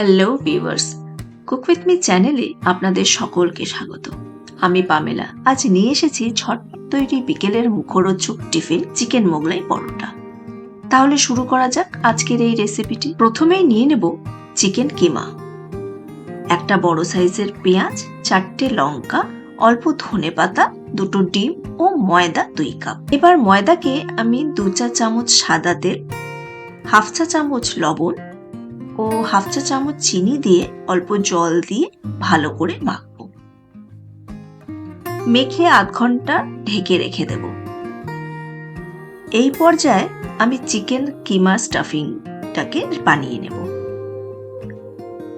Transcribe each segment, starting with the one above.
Hello viewers, cook with me চ্যানেলে আপনাদের সকলকে স্বাগত। আমি পামেলা। আজ নিয়ে এসেছি ঝটপট তৈরি বিকেলের মুখরোচক টিফিন চিকেন মোগলাই পরোটা। তাহলে শুরু করা যাক আজকের এই রেসিপিটি। প্রথমেই নিয়ে নেব চিকেন কিমা, একটা বড় সাইজের পেঁয়াজ, 4টে লঙ্কা, অল্প ধনেপাতা, 2টো ডিম ও ময়দা 2 কাপ। এবার ময়দাকে আমি 2 চা চামচ সাদা তেল, হাফ চা চামচ লবণ ও হাফ চা চামচ চিনি দিয়ে অল্প জল দিয়ে ভালো করে মাখবো। মেখে আধ ঘন্টা ঢেকে রেখে দেব। এই পর্যায়ে আমি চিকেন কিমা স্টাফিংটাকে বানিয়ে নেব।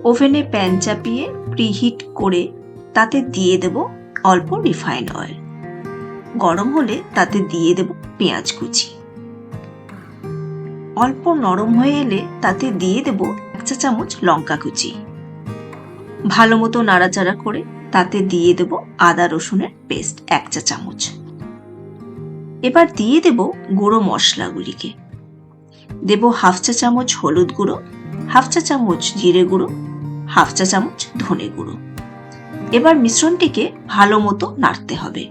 ওভেনে প্যান চাপিয়ে প্রিহিট করে তাতে দিয়ে দেব অল্প রিফাইন অয়েল। গরম হলে তাতে দিয়ে দেব পেঁয়াজ কুচি। অল্প নরম হয়ে এলে তাতে দিয়ে দেব 1 চা চামচ লঙ্কা কুচি। ভালো মতো নাড়াচাড়া করে তাতে দিয়ে দেব আদা রসুনের পেস্ট 1 চা চামচ। এবার দিয়ে দেব গুঁড়ো মশলাগুলিকে। দেব হাফ চা চামচ হলুদ গুঁড়ো, হাফ চা চামচ জিরে গুঁড়ো, হাফ চা চামচ ধনে গুঁড়ো। এবার মিশ্রণটিকে ভালো মতো নাড়তে হবে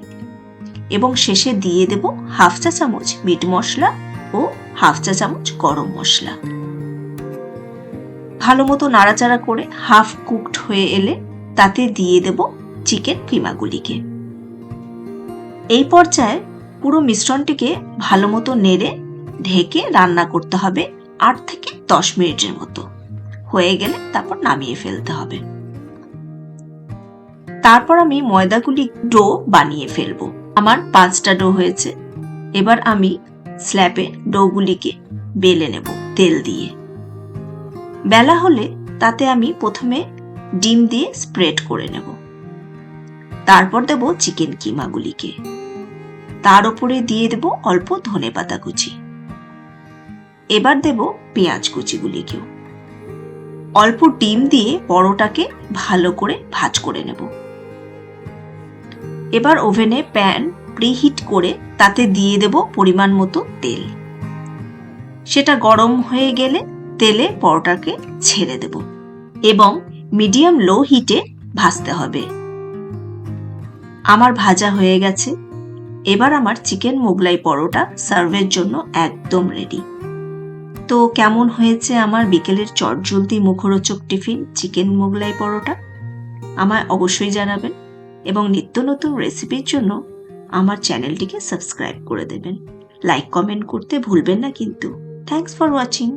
এবং শেষে দিয়ে দেব হাফ চা চামচ মিট মশলা ও হাফ চা চামচ গরম মশলা। ভালো মতো নাড়াচাড়া করে হাফ কুকড হয়ে এলে তাতে দিয়ে দেব চিকেন কিমাগুলিকে। এই পর্যায়ে পুরো মিশ্রণটিকে ভালো মতো নেড়ে ঢেকে রান্না করতে হবে 8 থেকে 10 মিনিটের মতো। হয়ে গেলে তারপর নামিয়ে ফেলতে হবে। তারপর আমি ময়দাগুলি ডো বানিয়ে ফেলবো। আমার 5টা ডো হয়েছে। এবার আমি স্ল্যাবে ডোগুলিকে বেলে নেব তেল দিয়ে। বেলা হলে তাতে আমি প্রথমে ডিম দিয়ে স্প্রেড করে নেব। তারপর দেব চিকেন কিমাগুলিকে। তার উপরে দিয়ে দেব অল্প ধনেপাতা কুচি। এবার দেব পেঁয়াজ কুচিগুলিকেও। অল্প ডিম দিয়ে পরোটাকে ভালো করে ভাজ করে নেব। এবার ওভেনে প্যান প্রিহিট করে তাতে দিয়ে দেব পরিমাণ মতো তেল। সেটা গরম হয়ে গেলে তেলে পরোটাকে ছেড়ে দেব এবং মিডিয়াম লো হিটে ভাজতে হবে। আমার ভাজা হয়ে গেছে। এবার আমার চিকেন মোগলাই পরোটা সার্ভের জন্য একদম রেডি। তো কেমন হয়েছে আমার বিকেলের চটজলদি মুখরোচক টিফিন চিকেন মোগলাই পরোটা? আমায় অবশ্যই জানাবেন এবং নিত্য নতুন রেসিপির জন্য আমার চ্যানেলটিকে সাবস্ক্রাইব করে দেবেন। লাইক কমেন্ট করতে ভুলবেন না কিন্তু। Thanks for watching.